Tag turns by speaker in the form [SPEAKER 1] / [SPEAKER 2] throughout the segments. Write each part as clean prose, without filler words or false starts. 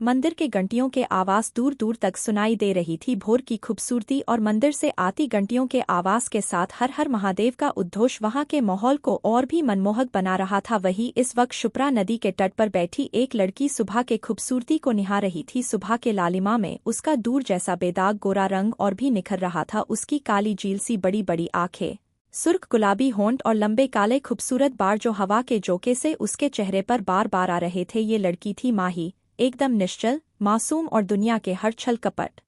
[SPEAKER 1] मंदिर के घंटियों के आवाज दूर दूर तक सुनाई दे रही थी। भोर की खूबसूरती और मंदिर से आती घंटियों के आवाज के साथ हर हर महादेव का उद्घोष वहां के माहौल को और भी मनमोहक बना रहा था। वहीं इस वक्त क्षिप्रा नदी के तट पर बैठी एक लड़की सुबह के खूबसूरती को निहार रही थी। सुबह के लालिमा में उसका दूर जैसा बेदाग गोरा रंग और भी निखर रहा था। उसकी काली झील सी बड़ी बड़ी आंखें, सुर्ख गुलाबी होंठ और लंबे काले खूबसूरत बाल जो हवा के झोंके से उसके चेहरे पर बार बार आ रहे थे। ये लड़की थी माही, एकदम निश्चल, मासूम और दुनिया के हर छल कपट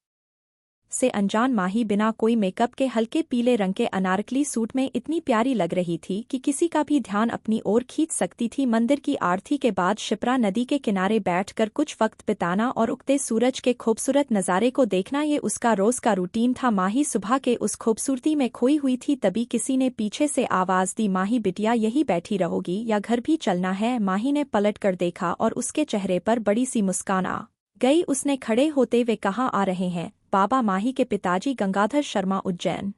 [SPEAKER 1] से अनजान। माही बिना कोई मेकअप के हल्के पीले रंग के अनारकली सूट में इतनी प्यारी लग रही थी कि किसी का भी ध्यान अपनी ओर खींच सकती थी। मंदिर की आरती के बाद क्षिप्रा नदी के किनारे बैठकर कुछ वक्त बिताना और उगते सूरज के खूबसूरत नज़ारे को देखना ये उसका रोज का रूटीन था। माही सुबह के उस खूबसूरती में खोई हुई थी। तभी किसी ने पीछे से आवाज दी, माही बिटिया यही बैठी रहोगी या घर भी चलना है? माही ने पलट कर देखा और उसके चेहरे पर बड़ी सी मुस्कान आ गई। उसने खड़े होते हुए कहा, आ रहे हैं बाबा। माही के पिताजी गंगाधर शर्मा उज्जैन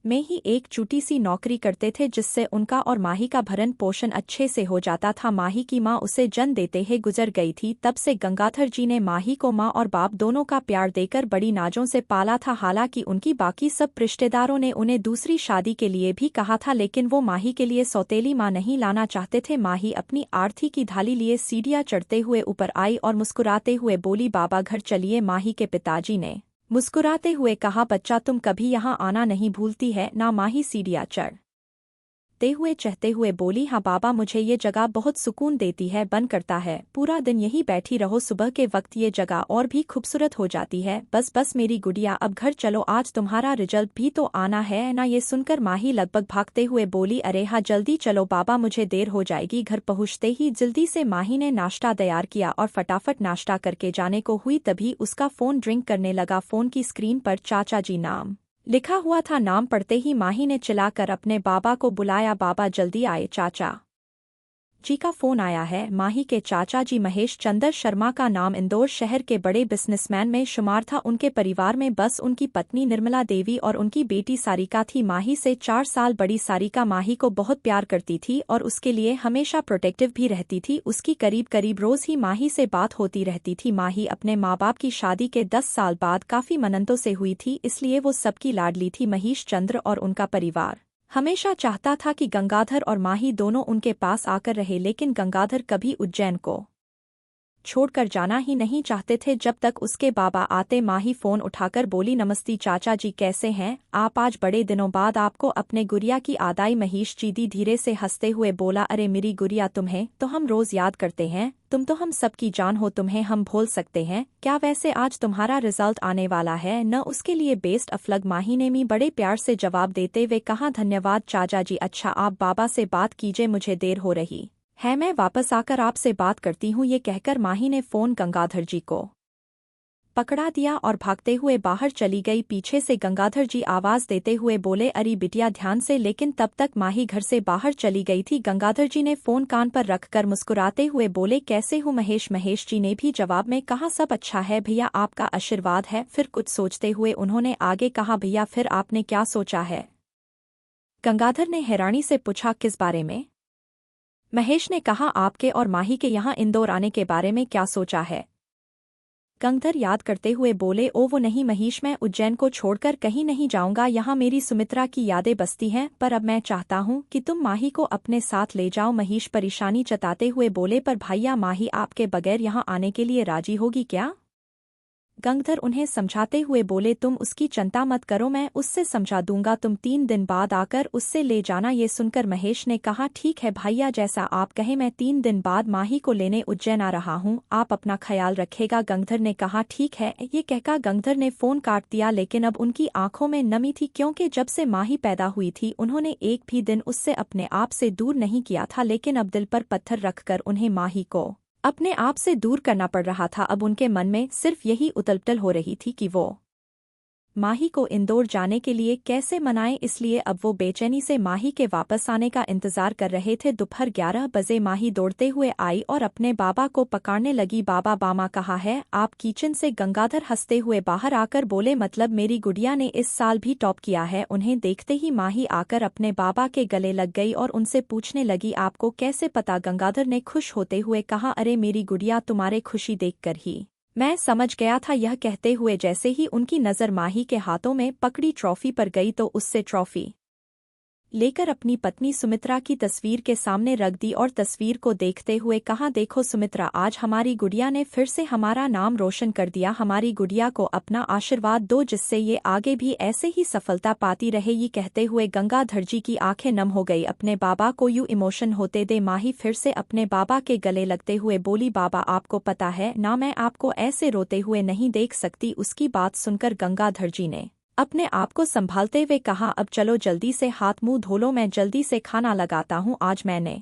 [SPEAKER 1] में ही एक छोटी सी नौकरी करते थे जिससे उनका और माही का भरण पोषण अच्छे से हो जाता था। माही की माँ उसे जन्म देते ही गुजर गई थी। तब से गंगाधर जी ने माही को माँ और बाप दोनों का प्यार देकर बड़ी नाजों से पाला था। हालांकि उनकी बाकी सब रिश्तेदारों ने उन्हें दूसरी शादी के लिए भी कहा था, लेकिन वो माही के लिए सौतेली माँ नहीं लाना चाहते थे। माही अपनी आरती की थाली लिए सीढ़ियाँ चढ़ते हुए ऊपर आई और मुस्कुराते हुए बोली, बाबा घर चलिए। माही के पिताजी ने मुस्कुराते हुए कहा, बच्चा तुम कभी यहाँ आना नहीं भूलती है ना? माही सीढ़ियाँ चढ़ते हुए चहते हुए बोली, हाँ बाबा, मुझे ये जगह बहुत सुकून देती है। मन करता है पूरा दिन यहीं बैठी रहो। सुबह के वक्त ये जगह और भी खूबसूरत हो जाती है। बस बस मेरी गुड़िया, अब घर चलो, आज तुम्हारा रिजल्ट भी तो आना है ना? ये सुनकर माही लगभग भागते हुए बोली, अरे हाँ जल्दी चलो बाबा, मुझे देर हो जाएगी। घर पहुँचते ही जल्दी से माही ने नाश्ता तैयार किया और फटाफट नाश्ता करके जाने को हुई तभी उसका फोन ड्रिंक करने लगा। फोन की स्क्रीन पर चाचा जी नाम लिखा हुआ था। नाम पढ़ते ही माही ने चिल्लाकर अपने बाबा को बुलाया, बाबा जल्दी आए, चाचा जी का फोन आया है। माही के चाचा जी महेश चंद्र शर्मा का नाम इंदौर शहर के बड़े बिजनेसमैन में शुमार था। उनके परिवार में बस उनकी पत्नी निर्मला देवी और उनकी बेटी सारिका थी। माही से 4 साल बड़ी सारिका माही को बहुत प्यार करती थी और उसके लिए हमेशा प्रोटेक्टिव भी रहती थी। उसकी करीब करीब रोज ही माही से बात होती रहती थी। माही अपने माँ बाप की शादी के 10 साल बाद काफी मन्नतों से हुई थी, इसलिए वो सबकी लाडली थी। महेश चंद्र और उनका परिवार हमेशा चाहता था कि गंगाधर और माही दोनों उनके पास आकर रहे, लेकिन गंगाधर कभी उज्जैन को छोड़कर जाना ही नहीं चाहते थे जब तक उसके बाबा आते। माही फोन उठाकर बोली, नमस्ते चाचा जी, कैसे हैं आप? आज बड़े दिनों बाद आपको अपने गुड़िया की याद आई। महेश जी धीरे से हंसते हुए बोला, अरे मेरी गुड़िया, तुम्हें तो हम रोज याद करते हैं, तुम तो हम सबकी जान हो, तुम्हें हम भूल सकते हैं क्या? वैसे आज तुम्हारा रिजल्ट आने वाला है न, उसके लिए बेस्ट ऑफ लक। माही ने मी बड़े प्यार से जवाब देते हुए कहा, धन्यवाद चाचा जी। अच्छा आप बाबा से बात कीजिए, मुझे देर हो रही है, मैं वापस आकर आपसे बात करती हूँ। ये कहकर माही ने फोन गंगाधर जी को पकड़ा दिया और भागते हुए बाहर चली गई। पीछे से गंगाधर जी आवाज देते हुए बोले, अरे बिटिया ध्यान से, लेकिन तब तक माही घर से बाहर चली गई थी। गंगाधर जी ने फोन कान पर रखकर मुस्कुराते हुए बोले, कैसे हूँ महेश? महेश जी ने भी जवाब में कहा, सब अच्छा है भैया, आपका आशीर्वाद है। फिर कुछ सोचते हुए उन्होंने आगे कहा, भैया फिर आपने क्या सोचा है? गंगाधर ने हैरानी से पूछा, किस बारे में? महेश ने कहा, आपके और माही के यहाँ इंदौर आने के बारे में क्या सोचा है? गंगाधर याद करते हुए बोले, ओ वो नहीं महेश, मैं उज्जैन को छोड़कर कहीं नहीं जाऊंगा। यहाँ मेरी सुमित्रा की यादें बसती हैं, पर अब मैं चाहता हूँ कि तुम माही को अपने साथ ले जाओ। महेश परेशानी जताते हुए बोले, पर भैया माही आपके बगैर यहाँ आने के लिए राजी होगी क्या? गंगाधर उन्हें समझाते हुए बोले, तुम उसकी चिंता मत करो, मैं उससे समझा दूंगा, तुम 3 दिन बाद आकर उससे ले जाना। ये सुनकर महेश ने कहा, ठीक है भैया, जैसा आप कहें, मैं 3 दिन बाद माही को लेने उज्जैन आ रहा हूँ, आप अपना ख्याल रखेगा। गंगाधर ने कहा, ठीक है। ये कहकर गंगाधर ने फोन काट दिया, लेकिन अब उनकी आंखों में नमी थी, क्योंकि जब से माही पैदा हुई थी उन्होंने एक भी दिन उससे अपने आप से दूर नहीं किया था। लेकिन अब दिल पर पत्थर रखकर उन्हें माही को अपने आप से दूर करना पड़ रहा था। अब उनके मन में सिर्फ यही उतलपुतल हो रही थी कि वो माही को इंदौर जाने के लिए कैसे मनाएं, इसलिए अब वो बेचैनी से माही के वापस आने का इंतजार कर रहे थे। दोपहर 11 बजे माही दौड़ते हुए आई और अपने बाबा को पकड़ने लगी। बाबा बामा कहा है आप किचन से? गंगाधर हंसते हुए बाहर आकर बोले मतलब मेरी गुड़िया ने इस साल भी टॉप किया है। उन्हें देखते ही माही आकर अपने बाबा के गले लग गई और उनसे पूछने लगी आपको कैसे पता? गंगाधर ने खुश होते हुए कहा अरे मेरी गुड़िया तुम्हारे खुशी देखकर ही मैं समझ गया था। यह कहते हुए जैसे ही उनकी नज़र माही के हाथों में पकड़ी ट्रॉफी पर गई तो उससे ट्रॉफी लेकर अपनी पत्नी सुमित्रा की तस्वीर के सामने रख दी और तस्वीर को देखते हुए कहा देखो सुमित्रा, आज हमारी गुड़िया ने फिर से हमारा नाम रोशन कर दिया। हमारी गुड़िया को अपना आशीर्वाद दो जिससे ये आगे भी ऐसे ही सफलता पाती रहे। ये कहते हुए गंगाधर जी की आंखें नम हो गई। अपने बाबा को यूं इमोशन होते दे माही फिर से अपने बाबा के गले लगते हुए बोली बाबा आपको पता है ना मैं आपको ऐसे रोते हुए नहीं देख सकती। उसकी बात सुनकर गंगाधर जी ने अपने आप को संभालते हुए कहा अब चलो जल्दी से हाथ मुंह धो लो, मैं जल्दी से खाना लगाता हूँ। आज मैंने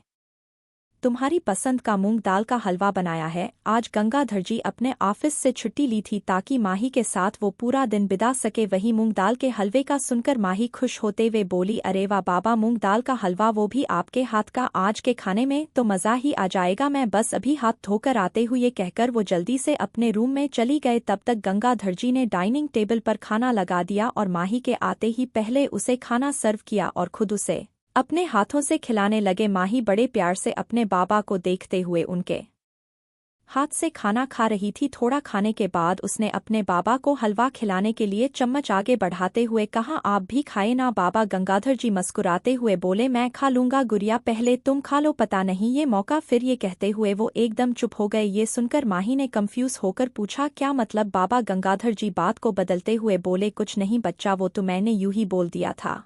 [SPEAKER 1] तुम्हारी पसंद का मूंग दाल का हलवा बनाया है। आज गंगाधर जी अपने ऑफिस से छुट्टी ली थी ताकि माही के साथ वो पूरा दिन बिता सके। वही मूंग दाल के हलवे का सुनकर माही खुश होते हुए बोली अरे वाह बाबा, मूंग दाल का हलवा वो भी आपके हाथ का। आज के खाने में तो मज़ा ही आ जाएगा, मैं बस अभी हाथ धोकर आते हुए कहकर वो जल्दी से अपने रूम में चली गए। तब तक गंगाधर जी ने डाइनिंग टेबल पर खाना लगा दिया और माही के आते ही पहले उसे खाना सर्व किया और खुद उसे अपने हाथों से खिलाने लगे। माही बड़े प्यार से अपने बाबा को देखते हुए उनके हाथ से खाना खा रही थी। थोड़ा खाने के बाद उसने अपने बाबा को हलवा खिलाने के लिए चम्मच आगे बढ़ाते हुए कहा आप भी खाए ना बाबा। गंगाधर जी मुस्कुराते हुए बोले मैं खा लूंगा गुड़िया, पहले तुम खा लो, पता नहीं ये मौका फिर। ये कहते हुए वो एकदम चुप हो गए। ये सुनकर माही ने कंफ्यूज होकर पूछा क्या मतलब बाबा? गंगाधर जी बात को बदलते हुए बोले कुछ नहीं बच्चा, वो तो मैंने यूं ही बोल दिया था।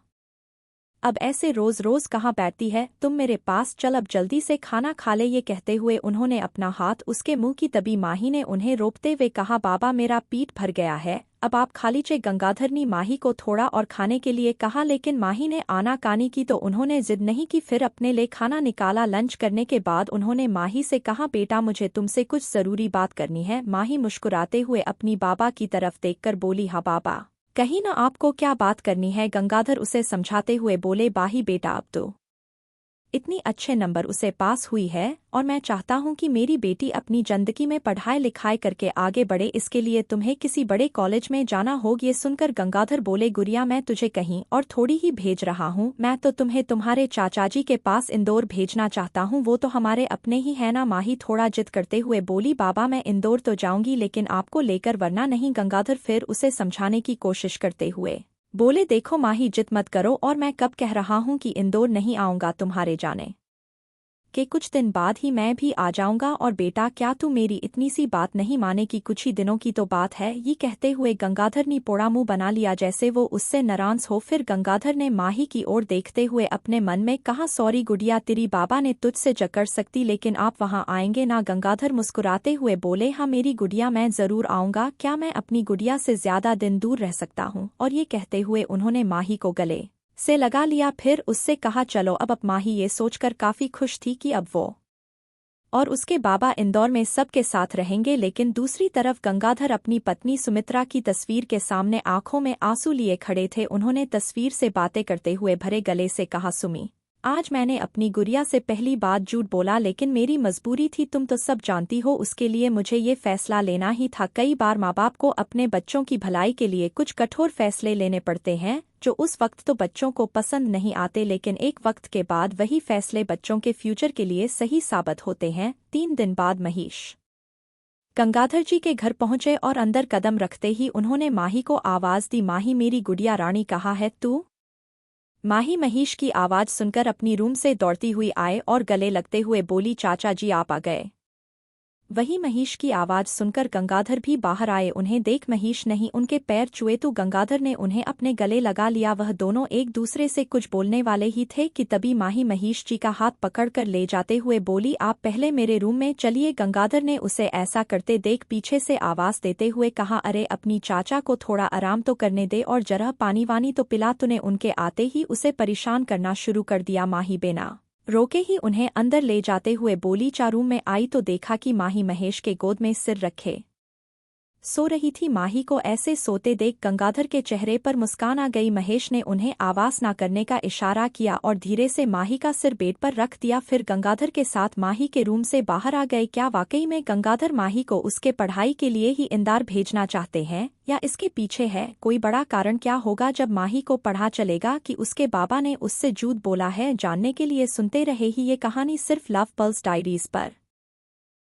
[SPEAKER 1] अब ऐसे रोज रोज कहाँ बैठती है तुम मेरे पास, चल अब जल्दी से खाना खा ले। ये कहते हुए उन्होंने अपना हाथ उसके मुंह की तभी माही ने उन्हें रोकते हुए कहा बाबा मेरा पेट भर गया है, अब आप खा लीजिए। गंगाधर ने माही को थोड़ा और खाने के लिए कहा लेकिन माही ने आनाकानी की तो उन्होंने जिद नहीं की। फिर अपने लिए खाना निकाला। लंच करने के बाद उन्होंने माही से कहा बेटा मुझे तुमसे कुछ जरूरी बात करनी है। माही मुस्कुराते हुए अपनी बाबा की तरफ देखकर बोली हाँ बाबा, कहीं ना आपको क्या बात करनी है? गंगाधर उसे समझाते हुए बोले बाही बेटा, अब तो इतनी अच्छे नंबर उसे पास हुई है और मैं चाहता हूं कि मेरी बेटी अपनी जिंदगी में पढ़ाई लिखाई करके आगे बढ़े, इसके लिए तुम्हें किसी बड़े कॉलेज में जाना होगा। ये सुनकर गंगाधर बोले गुड़िया मैं तुझे कहीं और थोड़ी ही भेज रहा हूं, मैं तो तुम्हें तुम्हारे चाचाजी के पास इंदौर भेजना चाहता हूं, वो तो हमारे अपने ही है ना। माही थोड़ा जिद करते हुए बोली बाबा मैं इंदौर तो जाऊंगी लेकिन आपको लेकर वरना नहीं। गंगाधर फिर उसे समझाने की कोशिश करते हुए बोले देखो माही जिद मत करो, और मैं कब कह रहा हूं कि इंदौर नहीं आऊंगा, तुम्हारे जाने के कुछ दिन बाद ही मैं भी आ जाऊंगा। और बेटा क्या तू मेरी इतनी सी बात नहीं मानेगी? कुछ ही दिनों की तो बात है। ये कहते हुए गंगाधर ने पोड़ा मुंह बना लिया जैसे वो उससे नाराज हो। फिर गंगाधर ने माही की ओर देखते हुए अपने मन में कहा सॉरी गुड़िया, तेरी बाबा ने तुझसे जकड़ सकती लेकिन आप वहां आएंगे ना? गंगाधर मुस्कुराते हुए बोले हाँ मेरी गुड़िया, मैं जरूर आऊंगा। क्या मैं अपनी गुड़िया से ज्यादा दिन दूर रह सकता हूँ? और ये कहते हुए उन्होंने माही को गले से लगा लिया। फिर उससे कहा चलो अब माही ये सोचकर काफी खुश थी कि अब वो और उसके बाबा इंदौर में सबके साथ रहेंगे। लेकिन दूसरी तरफ गंगाधर अपनी पत्नी सुमित्रा की तस्वीर के सामने आंखों में आंसू लिए खड़े थे। उन्होंने तस्वीर से बातें करते हुए भरे गले से कहा सुमी, आज मैंने अपनी गुड़िया से पहली बात झूठ बोला लेकिन मेरी मजबूरी थी, तुम तो सब जानती हो, उसके लिए मुझे ये फैसला लेना ही था। कई बार माँ बाप को अपने बच्चों की भलाई के लिए कुछ कठोर फैसले लेने पड़ते हैं जो उस वक्त तो बच्चों को पसंद नहीं आते, लेकिन एक वक्त के बाद वही फैसले बच्चों के फ्यूचर के लिए सही साबित होते हैं। 3 दिन बाद महेश गंगाधर जी के घर पहुंचे और अंदर कदम रखते ही उन्होंने माही को आवाज दी, माही मेरी गुड़िया रानी कहाँ है तू? माही महेश की आवाज सुनकर अपनी रूम से दौड़ती हुई आए और गले लगते हुए बोली चाचा जी आप आ गए। वही महेश की आवाज सुनकर गंगाधर भी बाहर आए। उन्हें देख महेश नहीं उनके पैर छुए तो गंगाधर ने उन्हें अपने गले लगा लिया। वह दोनों एक दूसरे से कुछ बोलने वाले ही थे कि तभी माही महेश जी का हाथ पकड़कर ले जाते हुए बोली आप पहले मेरे रूम में चलिए। गंगाधर ने उसे ऐसा करते देख पीछे से आवाज देते हुए कहा अरे अपनी चाचा को थोड़ा आराम तो करने दे और जरा पानी वानी तो पिला। तूने उनके आते ही उसे परेशान करना शुरू कर दिया। माही बेना रोके ही उन्हें अंदर ले जाते हुए बोली। रूम में आई तो देखा कि माही महेश के गोद में सिर रखे सो रही थी माही को ऐसे सोते देख गंगाधर के चेहरे पर मुस्कान आ गई। महेश ने उन्हें आवाज न करने का इशारा किया और धीरे से माही का सिर बेड पर रख दिया। फिर गंगाधर के साथ माही के रूम से बाहर आ गए। क्या वाकई में गंगाधर माही को उसके पढ़ाई के लिए ही इंदौर भेजना चाहते हैं या इसके पीछे है कोई बड़ा कारण? क्या होगा जब माही को पढ़ा चलेगा कि उसके बाबा ने उससे झूठ बोला है? जानने के लिए सुनते रहे ही ये कहानी सिर्फ लव पल्स डायरीज पर।